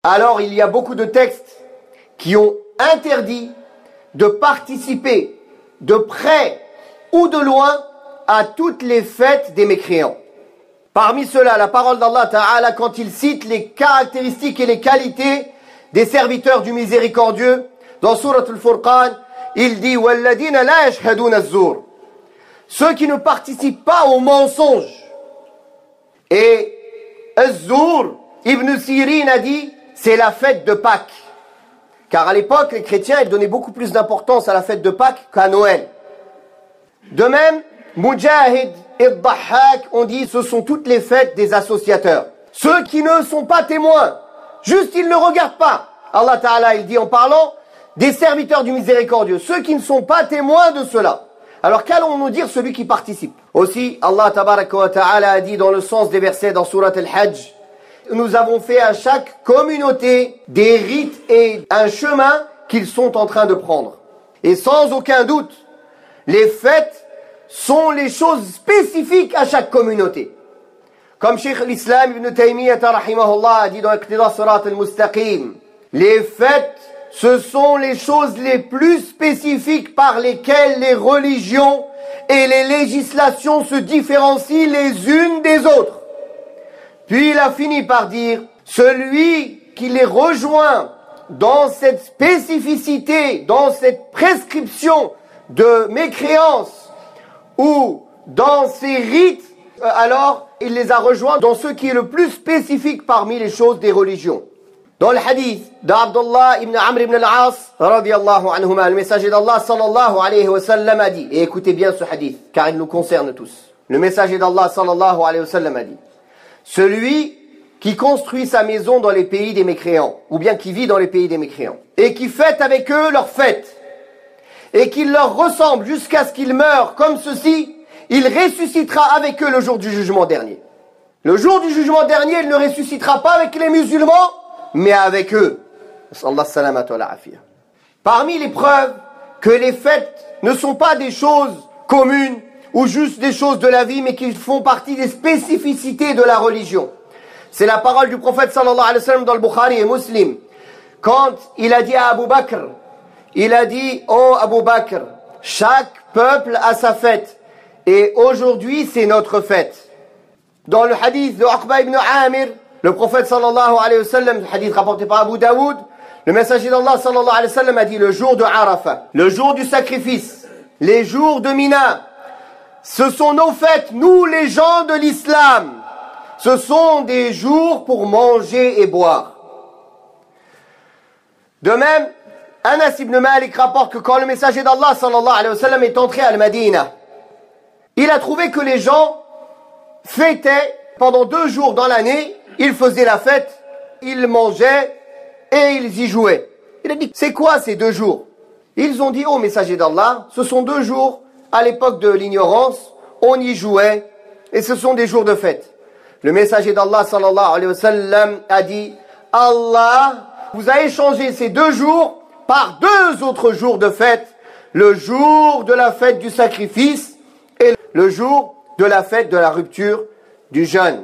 Alors il y a beaucoup de textes qui ont interdit de participer de près ou de loin à toutes les fêtes des mécréants. Parmi ceux-là, la parole d'Allah Ta'ala, quand il cite les caractéristiques et les qualités des serviteurs du miséricordieux, dans Surat Al-Furqan, il dit « Walladina la yashhaduna az-zur » ceux qui ne participent pas au mensonge. Et az-zur, Ibn Sirin a dit, c'est la fête de Pâques. Car à l'époque, les chrétiens, ils donnaient beaucoup plus d'importance à la fête de Pâques qu'à Noël. De même, Mujahid et Dhahhak ont dit, ce sont toutes les fêtes des associateurs. Ceux qui ne sont pas témoins, juste ils ne regardent pas. Allah Ta'ala, il dit en parlant des serviteurs du miséricordieux, ceux qui ne sont pas témoins de cela. Alors qu'allons-nous dire celui qui participe? Aussi, Allah Tabaraka wa Ta'ala a dit dans le sens des versets dans Surat Al-Hajj, nous avons fait à chaque communauté des rites et un chemin qu'ils sont en train de prendre. Et sans aucun doute, les fêtes sont les choses spécifiques à chaque communauté. Comme Cheikh l'Islam Ibn Taymiyyah rahimahullah a dit dans Iqtida Sirat al-Mustaqim, les fêtes, ce sont les choses les plus spécifiques par lesquelles les religions et les législations se différencient les unes des autres. Puis il a fini par dire, celui qui les rejoint dans cette spécificité, dans cette prescription de mécréance ou dans ces rites, alors il les a rejoints dans ce qui est le plus spécifique parmi les choses des religions. Dans le hadith d'Abdullah ibn Amr ibn al-As, radiyallahu anhuma, le messager d'Allah sallallahu alayhi wa sallam a dit, et écoutez bien ce hadith, car il nous concerne tous. Le messager d'Allah sallallahu alayhi wa sallam a dit, celui qui construit sa maison dans les pays des mécréants, ou bien qui vit dans les pays des mécréants, et qui fête avec eux leurs fêtes, et qu'il leur ressemble jusqu'à ce qu'ils meurent comme ceci, il ressuscitera avec eux le jour du jugement dernier. Le jour du jugement dernier, il ne ressuscitera pas avec les musulmans, mais avec eux. Parmi les preuves que les fêtes ne sont pas des choses communes ou juste des choses de la vie, mais qui font partie des spécificités de la religion. C'est la parole du prophète sallallahu alayhi wa sallam dans le Bukhari et Muslim. Quand il a dit à Abu Bakr, il a dit, oh Abu Bakr, chaque peuple a sa fête. Et aujourd'hui, c'est notre fête. Dans le hadith de Uqba ibn Amir, le prophète sallallahu alayhi wa sallam, le hadith rapporté par Abu Daoud, le messager d'Allah sallallahu alayhi wa sallam a dit le jour de Arafat, le jour du sacrifice, les jours de Mina, ce sont nos fêtes, nous les gens de l'islam. Ce sont des jours pour manger et boire. De même, Anas ibn Malik rapporte que quand le messager d'Allah sallallahu alayhi wa sallam est entré à Al-Madina, il a trouvé que les gens fêtaient pendant 2 jours dans l'année, ils faisaient la fête, ils mangeaient et ils y jouaient. Il a dit, c'est quoi ces 2 jours? Ils ont dit, oh messager d'Allah, ce sont 2 jours, à l'époque de l'ignorance, on y jouait, et ce sont des jours de fête. Le messager d'Allah sallallahu alayhi wa sallam a dit, Allah vous a échangé ces 2 jours par 2 autres jours de fête, le jour de la fête du sacrifice et le jour de la fête de la rupture du jeûne.